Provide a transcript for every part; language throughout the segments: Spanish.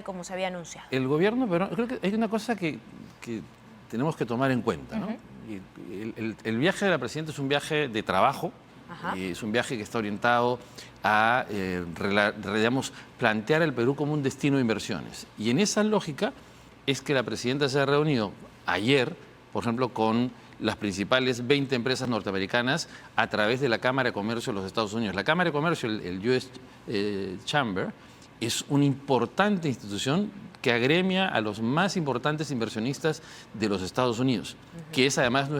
como se había anunciado. El gobierno, pero creo que hay una cosa que tenemos que tomar en cuenta, ¿no? El viaje de la presidenta es un viaje de trabajo, es un viaje que está orientado a, digamos, plantear el Perú como un destino de inversiones. Y en esa lógica es que la presidenta se ha reunido ayer, por ejemplo, con las principales 20 empresas norteamericanas a través de la Cámara de Comercio de los Estados Unidos. La Cámara de Comercio, el US Chamber, es una importante institución que agremia a los más importantes inversionistas de los Estados Unidos, que es además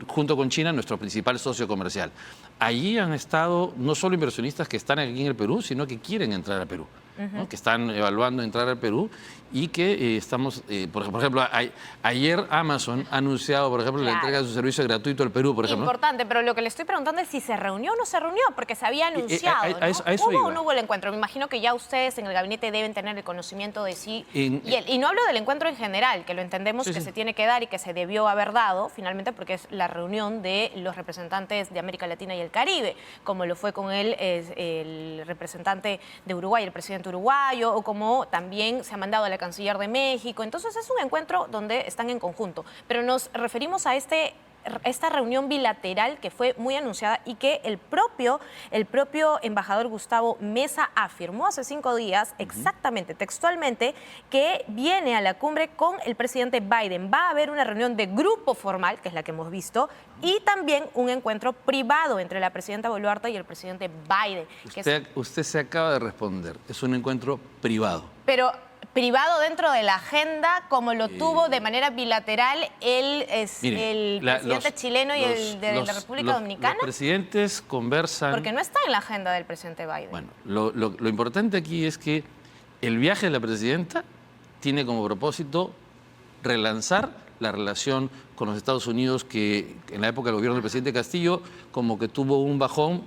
junto con China, nuestro principal socio comercial. Allí han estado no solo inversionistas que están aquí en el Perú, sino que quieren entrar al Perú, ¿no? Que están evaluando entrar al Perú y que estamos, por ejemplo, ayer Amazon ha anunciado, por ejemplo, la entrega de su servicio gratuito al Perú, por ejemplo. Importante, pero lo que le estoy preguntando es si se reunió o no se reunió, porque se había anunciado, ¿no? ¿Hubo o no hubo el encuentro? Me imagino que ya ustedes en el gabinete deben tener el conocimiento de sí. Y no hablo del encuentro en general, que lo entendemos que se tiene que dar y que se debió haber dado, finalmente, porque es la reunión de los representantes de América Latina y el Caribe, como lo fue con el representante de Uruguay, el presidente uruguayo, o como también se ha mandado a la canciller de México. Entonces es un encuentro donde están en conjunto. Pero nos referimos a esta reunión bilateral que fue muy anunciada y que el propio embajador Gustavo Meza afirmó hace 5 días, exactamente, textualmente, que viene a la cumbre con el presidente Biden. Va a haber una reunión de grupo formal, que es la que hemos visto, y también un encuentro privado entre la presidenta Boluarte y el presidente Biden. Usted se acaba de responder, es un encuentro privado. Pero privado dentro de la agenda, como lo tuvo de manera bilateral el presidente chileno y el de la República Dominicana. Los presidentes conversan. Porque no está en la agenda del presidente Biden. Bueno, lo importante aquí es que el viaje de la presidenta tiene como propósito relanzar la relación con los Estados Unidos, que en la época del gobierno del presidente Castillo como que tuvo un bajón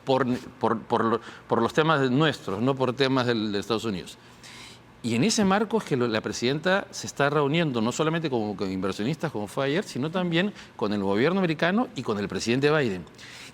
por los temas nuestros, no por temas de Estados Unidos. Y en ese marco es que la presidenta se está reuniendo no solamente con inversionistas, como fue ayer, sino también con el gobierno americano y con el presidente Biden.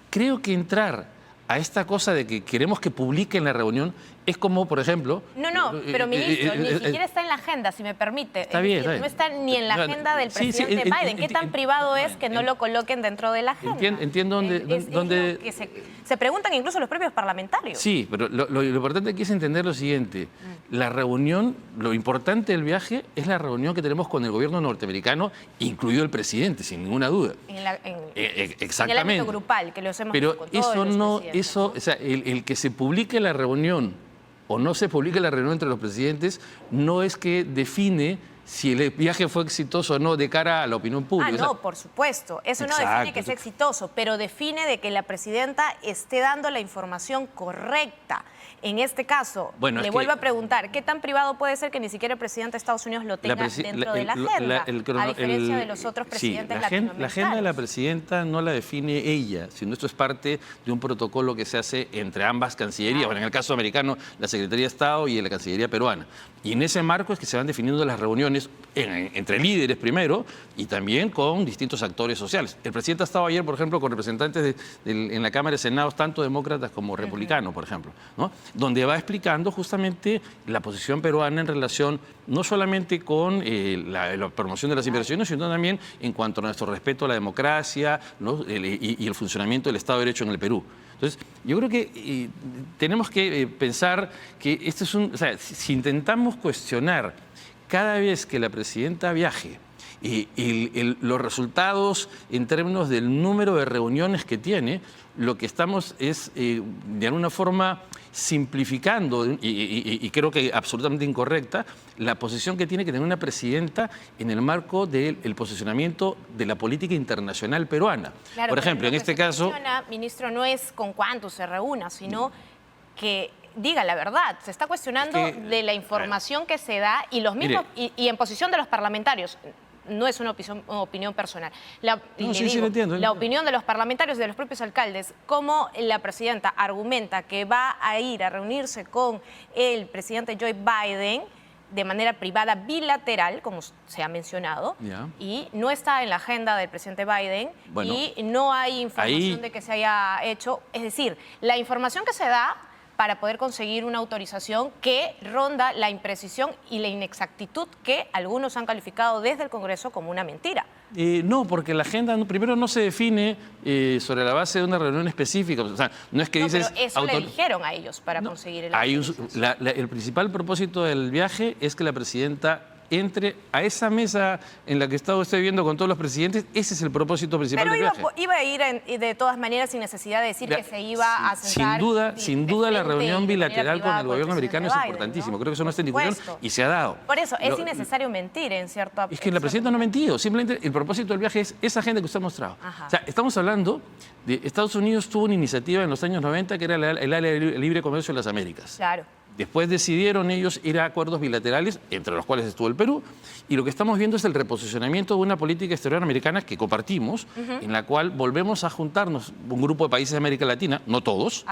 Creo que entrar a esta cosa de que queremos que publiquen la reunión es como, por ejemplo... No, pero ministro, ni siquiera está en la agenda, si me permite. Está bien. No está ni en la agenda del presidente Biden. ¿Qué tan privado es que no lo coloquen dentro de la agenda? Entiendo dónde... Que se preguntan incluso los propios parlamentarios. Sí, pero lo importante aquí es entender lo siguiente. La reunión, lo importante del viaje es la reunión que tenemos con el gobierno norteamericano, incluido el presidente, sin ninguna duda. Exactamente. En el ámbito grupal, que lo hacemos pero con todos los presidentes. O sea, el que se publique la reunión o no se publique la reunión entre los presidentes no es que define si el viaje fue exitoso o no de cara a la opinión pública. No, por supuesto. Eso no define que sea exitoso, pero define de que la presidenta esté dando la información correcta. En este caso, le vuelvo a preguntar, ¿qué tan privado puede ser que ni siquiera el presidente de Estados Unidos lo tenga dentro de la agenda? A diferencia de los otros presidentes latinoamericanos. La agenda de la presidenta no la define ella, sino esto es parte de un protocolo que se hace entre ambas cancillerías. Bueno, en el caso americano, la Secretaría de Estado y la Cancillería peruana. Y en ese marco es que se van definiendo las reuniones entre líderes primero y también con distintos actores sociales. El presidente ha estado ayer, por ejemplo, con representantes en la Cámara de Senados, tanto demócratas como republicanos, por ejemplo, ¿no? Donde va explicando justamente la posición peruana en relación no solamente con la promoción de las inversiones, sino también en cuanto a nuestro respeto a la democracia, ¿no? y el funcionamiento del Estado de Derecho en el Perú. Entonces, yo creo que tenemos que pensar que este es o sea, si intentamos cuestionar cada vez que la presidenta viaje los resultados en términos del número de reuniones que tiene, lo que estamos es, de alguna forma, simplificando, y creo que absolutamente incorrecta, la posición que tiene que tener una presidenta en el marco del posicionamiento de la política internacional peruana. Claro, por ejemplo, en este caso... Ministro, no es con cuántos se reúna, sino que diga la verdad. Se está cuestionando de la información que se da y los mismos y en posición de los parlamentarios. No es una opinión personal. La opinión de los parlamentarios y de los propios alcaldes, cómo la presidenta argumenta que va a ir a reunirse con el presidente Joe Biden de manera privada bilateral, como se ha mencionado, y no está en la agenda del presidente Biden, y no hay información de que se haya hecho. Es decir, la información que se da para poder conseguir una autorización que ronda la imprecisión y la inexactitud que algunos han calificado desde el Congreso como una mentira. No, porque la agenda primero no se define sobre la base de una reunión específica. O sea, no es que dices... Pero eso le dijeron a ellos para conseguir el el principal propósito del viaje es que la presidenta entre a esa mesa en la que estado usted viendo con todos los presidentes. Ese es el propósito principal del viaje. Pero iba a ir de todas maneras sin necesidad de decir que se iba a sentar. Sin duda la reunión bilateral con el gobierno americano es importantísimo, ¿no? Creo que eso no está en discusión y se ha dado. Por eso, es innecesario mentir en cierto aspecto. Es que la presidenta no ha mentido, simplemente el propósito del viaje es esa agenda que usted ha mostrado. O sea, estamos hablando de Estados Unidos tuvo una iniciativa en los años 90 que era el área de libre comercio de las Américas. Claro. Después decidieron ellos ir a acuerdos bilaterales, entre los cuales estuvo el Perú, y lo que estamos viendo es el reposicionamiento de una política exterior americana que compartimos, en la cual volvemos a juntarnos un grupo de países de América Latina, no todos,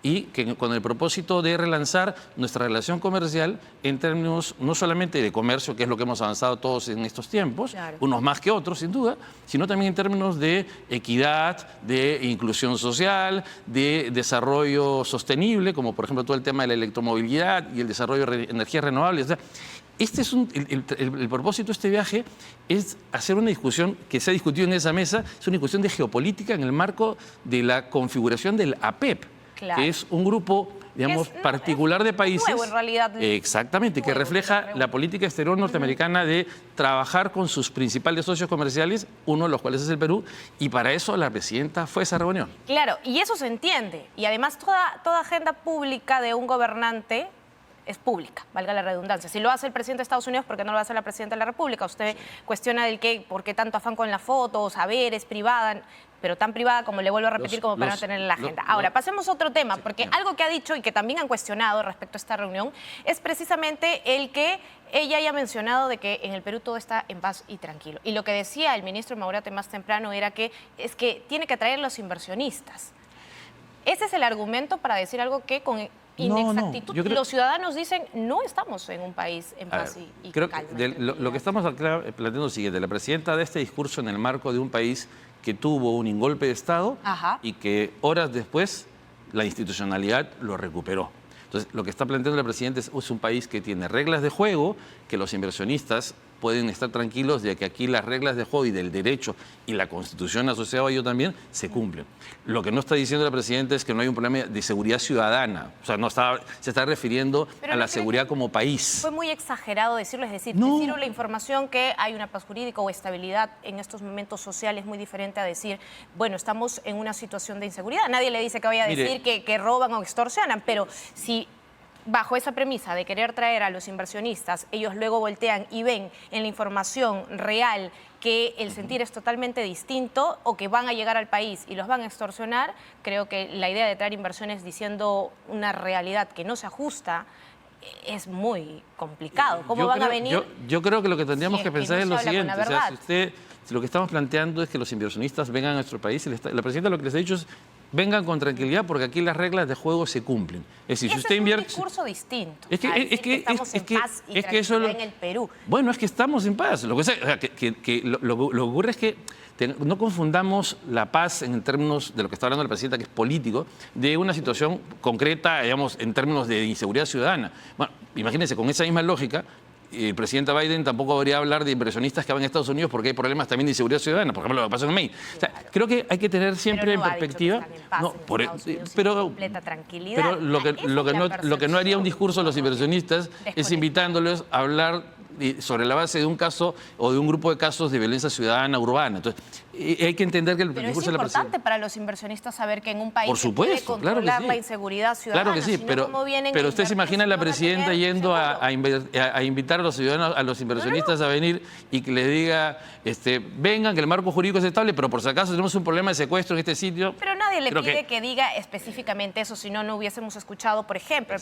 y que con el propósito de relanzar nuestra relación comercial en términos no solamente de comercio, que es lo que hemos avanzado todos en estos tiempos, unos más que otros sin duda, sino también en términos de equidad, de inclusión social, de desarrollo sostenible, como por ejemplo todo el tema de la electromovilidad y el desarrollo de energías renovables. O sea, este es el propósito de este viaje es hacer una discusión que se ha discutido en esa mesa, es una discusión de geopolítica en el marco de la configuración del APEP, que es un grupo, digamos, particular de países. Nuevo, en realidad. Exactamente, que refleja la política exterior norteamericana de trabajar con sus principales socios comerciales, uno de los cuales es el Perú, y para eso la presidenta fue a esa reunión. Claro, y eso se entiende. Y además toda agenda pública de un gobernante es pública, valga la redundancia. Si lo hace el presidente de Estados Unidos, ¿por qué no lo hace la presidenta de la República? Usted cuestiona por qué tanto afán con la foto, saber, es privada, pero tan privada, como le vuelvo a repetir, como para no tener en la agenda. Ahora, pasemos a otro tema, porque algo que ha dicho y que también han cuestionado respecto a esta reunión es precisamente el que ella haya mencionado de que en el Perú todo está en paz y tranquilo. Y lo que decía el ministro Maurate más temprano era que tiene que atraer los inversionistas. Ese es el argumento para decir algo que con inexactitud los ciudadanos dicen no estamos en un país en paz y creo calma. Que lo que estamos planteando es lo siguiente: la presidenta da este discurso en el marco de un país que tuvo un golpe de Estado y que horas después la institucionalidad lo recuperó. Entonces, lo que está planteando la presidenta es un país que tiene reglas de juego, que los inversionistas pueden estar tranquilos de que aquí las reglas de juego y del derecho y la Constitución asociada a ello también se cumplen. Lo que no está diciendo la presidenta es que no hay un problema de seguridad ciudadana. O sea, se está refiriendo a la seguridad como país. Fue muy exagerado decirlo, es decir, decir la información que hay una paz jurídica o estabilidad en estos momentos sociales muy diferente a decir, bueno, estamos en una situación de inseguridad. Nadie le dice que vaya a decir que roban o extorsionan, pero si bajo esa premisa de querer traer a los inversionistas, ellos luego voltean y ven en la información real que el sentir es totalmente distinto o que van a llegar al país y los van a extorsionar, creo que la idea de traer inversiones diciendo una realidad que no se ajusta es muy complicado. ¿Cómo van a venir? Yo creo que lo que tendríamos que pensar es lo siguiente. O sea, si lo que estamos planteando es que los inversionistas vengan a nuestro país, la presidenta lo que les ha dicho es vengan con tranquilidad porque aquí las reglas de juego se cumplen. Es decir, si usted invierte... Es un discurso distinto. Es que estamos en paz y tranquilidad en el Perú. Bueno, es que estamos en paz. Lo que ocurre es que no confundamos la paz en términos de lo que está hablando la presidenta, que es político, de una situación concreta, digamos, en términos de inseguridad ciudadana. Bueno, imagínense, con esa misma lógica, el presidente Biden tampoco debería hablar de inversionistas que van a Estados Unidos porque hay problemas también de inseguridad ciudadana, por ejemplo, lo que pasó en Maine. O sea, creo que hay que tener siempre en perspectiva... Pero lo que no haría un discurso de los inversionistas es invitándolos a hablar sobre la base de un caso o de un grupo de casos de violencia ciudadana urbana. Entonces, hay que entender que el discurso de la presidenta... es importante para los inversionistas saber que en un país se puede controlar la inseguridad ciudadana. Claro que sí, pero usted se imagina a la presidenta yendo a invitar a los ciudadanos, a los inversionistas a venir y que les diga, vengan, que el marco jurídico es estable, pero por si acaso tenemos un problema de secuestro en este sitio. Pero nadie le pide que diga específicamente eso, si no, no hubiésemos escuchado, por ejemplo,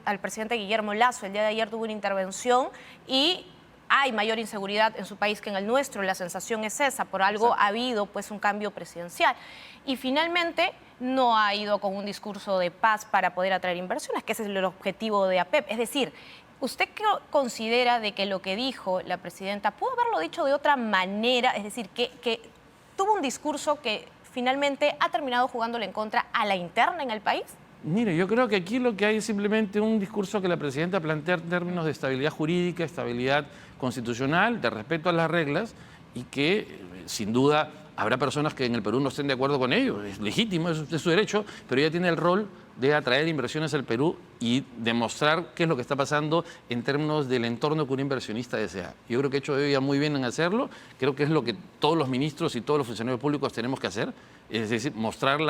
al presidente Guillermo Lasso el día de ayer tuvo una intervención y hay mayor inseguridad en su país que en el nuestro, la sensación es esa, por algo ha habido pues un cambio presidencial. Y finalmente no ha ido con un discurso de paz para poder atraer inversiones, que ese es el objetivo de APEP. Es decir, ¿usted qué considera de que lo que dijo la presidenta pudo haberlo dicho de otra manera? Es decir, que tuvo un discurso que finalmente ha terminado jugándole en contra a la interna en el país. Mire, yo creo que aquí lo que hay es simplemente un discurso que la presidenta plantea en términos de estabilidad jurídica, estabilidad constitucional, de respeto a las reglas, y que sin duda habrá personas que en el Perú no estén de acuerdo con ello. Es legítimo, es su derecho, pero ella tiene el rol de atraer inversiones al Perú y demostrar qué es lo que está pasando en términos del entorno que un inversionista desea. Yo creo que ha hecho ella muy bien en hacerlo, creo que es lo que todos los ministros y todos los funcionarios públicos tenemos que hacer, es decir, mostrar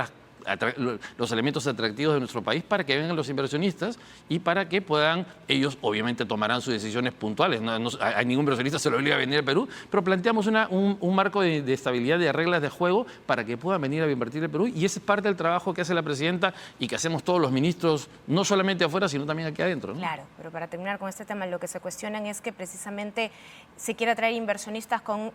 los elementos atractivos de nuestro país para que vengan los inversionistas y para que puedan, ellos obviamente tomarán sus decisiones puntuales, a ningún inversionista se le obliga a venir al Perú, pero planteamos un marco de estabilidad, de reglas de juego para que puedan venir a invertir al Perú, y ese es parte del trabajo que hace la presidenta y que hacemos todos los ministros, no solamente afuera, sino también aquí adentro, ¿no? Claro, pero para terminar con este tema, lo que se cuestionan es que precisamente se quiere atraer inversionistas con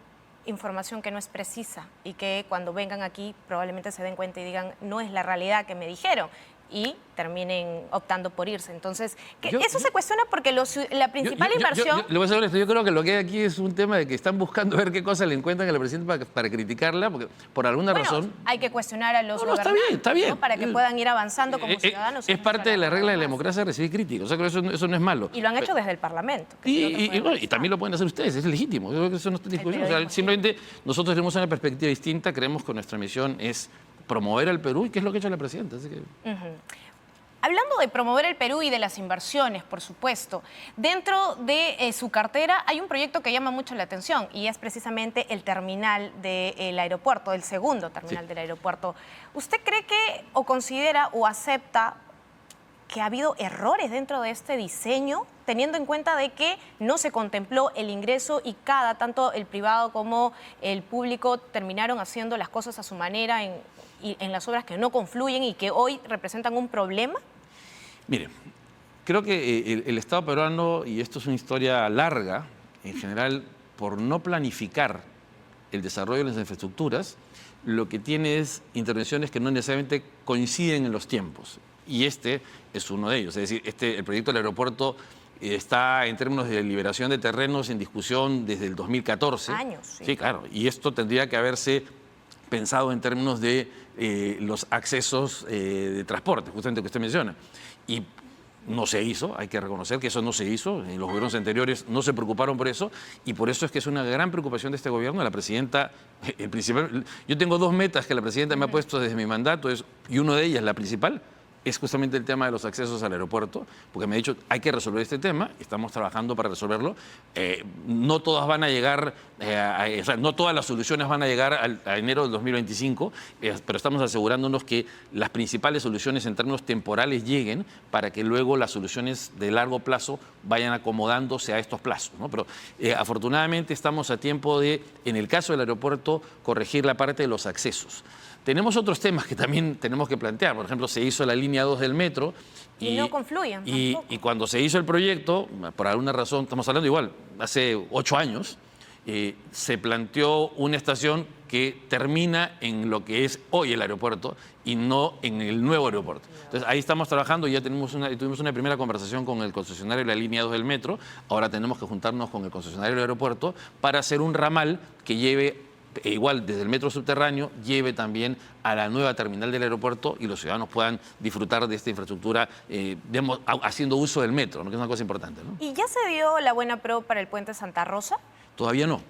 información que no es precisa y que cuando vengan aquí probablemente se den cuenta y digan no es la realidad que me dijeron y terminen optando por irse. Entonces, eso se cuestiona porque la principal inversión... Le voy a ser honesto, yo creo que lo que hay aquí es un tema de que están buscando ver qué cosas le encuentran a la presidenta para criticarla, porque por alguna razón... hay que cuestionar a los gobernantes, está bien, ¿no? Para que puedan ir avanzando como ciudadanos. Es parte de la regla de la democracia recibir críticas, o sea que eso no es malo. Y lo han hecho desde el Parlamento. Y también lo pueden hacer ustedes, es legítimo, yo creo que eso no está en discusión. O sea, simplemente nosotros tenemos una perspectiva distinta, creemos que nuestra misión es promover al Perú, y qué es lo que ha hecho la presidenta. Así que... Hablando de promover el Perú y de las inversiones, por supuesto, dentro de su cartera hay un proyecto que llama mucho la atención y es precisamente el terminal del aeropuerto, el segundo terminal del aeropuerto. ¿Usted cree que o considera o acepta que ha habido errores dentro de este diseño, teniendo en cuenta de que no se contempló el ingreso y tanto el privado como el público terminaron haciendo las cosas a su manera en las obras que no confluyen y que hoy representan un problema? Mire, creo que el Estado peruano, y esto es una historia larga, en general, por no planificar el desarrollo de las infraestructuras, lo que tiene es intervenciones que no necesariamente coinciden en los tiempos. Y este es uno de ellos. Es decir, el proyecto del aeropuerto está en términos de liberación de terrenos en discusión desde el 2014. Años, sí. Sí, claro. Y esto tendría que haberse pensado en términos de los accesos de transporte, justamente lo que usted menciona. Y no se hizo, hay que reconocer que eso no se hizo, los gobiernos anteriores no se preocuparon por eso, y por eso es que es una gran preocupación de este gobierno. La presidenta, yo tengo dos metas que la presidenta me ha puesto desde mi mandato, y una de ellas, la principal, es justamente el tema de los accesos al aeropuerto, porque me ha dicho hay que resolver este tema, estamos trabajando para resolverlo. No todas van a llegar, o sea, no todas las soluciones van a llegar a enero del 2025, pero estamos asegurándonos que las principales soluciones en términos temporales lleguen para que luego las soluciones de largo plazo vayan acomodándose a estos plazos, ¿no? Pero afortunadamente estamos a tiempo de, en el caso del aeropuerto, corregir la parte de los accesos. Tenemos otros temas que también tenemos que plantear. Por ejemplo, se hizo la línea 2 del metro. Y no confluyen y cuando se hizo el proyecto, por alguna razón, estamos hablando igual, hace 8 años, se planteó una estación que termina en lo que es hoy el aeropuerto y no en el nuevo aeropuerto. Entonces, ahí estamos trabajando, ya tuvimos una primera conversación con el concesionario de la línea 2 del metro. Ahora tenemos que juntarnos con el concesionario del aeropuerto para hacer un ramal que lleve, igual desde el metro subterráneo, lleve también a la nueva terminal del aeropuerto y los ciudadanos puedan disfrutar de esta infraestructura haciendo uso del metro, ¿no? Que es una cosa importante, ¿no? ¿Y ya se dio la buena pro para el puente Santa Rosa? Todavía no.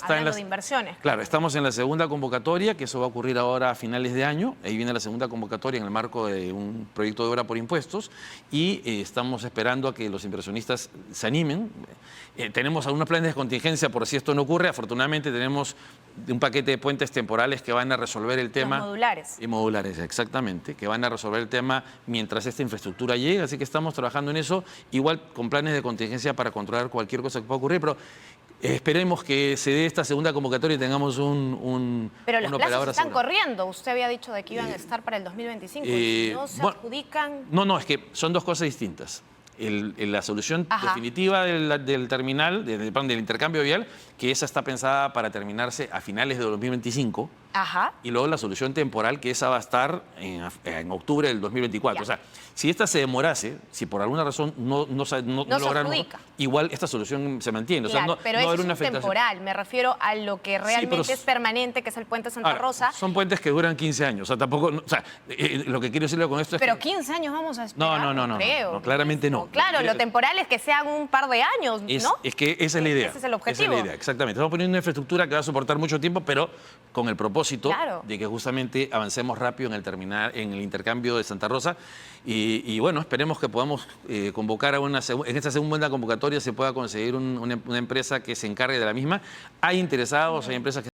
Hablando de inversiones. Claro, estamos en la segunda convocatoria, que eso va a ocurrir ahora a finales de año. Ahí viene la segunda convocatoria en el marco de un proyecto de obra por impuestos y estamos esperando a que los inversionistas se animen. Tenemos algunos planes de contingencia por si esto no ocurre. Afortunadamente tenemos un paquete de puentes temporales que van a resolver el tema. Los modulares. Y modulares, exactamente, que van a resolver el tema mientras esta infraestructura llegue. Así que estamos trabajando en eso, igual con planes de contingencia para controlar cualquier cosa que pueda ocurrir, pero esperemos que se dé esta segunda convocatoria y tengamos Pero los plazos están corriendo. Usted había dicho de que iban a estar para el 2025. Si no se adjudican... No, es que son dos cosas distintas. La solución definitiva del terminal, del intercambio vial, que esa está pensada para terminarse a finales de 2025, Ajá. Y luego la solución temporal, que esa va a estar en octubre del 2024. Ya. O sea, si esta se demorase, si por alguna razón no lograron, igual esta solución se mantiene. Claro, o sea, pero no eso es temporal. Me refiero a lo que realmente es permanente, que es el puente Santa Rosa. Son puentes que duran 15 años. O sea, tampoco... O sea, lo que quiero decirle con esto es pero 15 años vamos a esperar, no, claramente no. Claro, lo temporal es que sean un par de años, ¿no? Es que esa es la idea. Ese es el objetivo. Esa es la idea, exactamente. Estamos poniendo una infraestructura que va a soportar mucho tiempo, pero con el propósito de que justamente avancemos rápido en el intercambio de Santa Rosa. Y bueno, esperemos que podamos convocar en esta segunda convocatoria se pueda conseguir una empresa que se encargue de la misma. Hay interesados, hay empresas que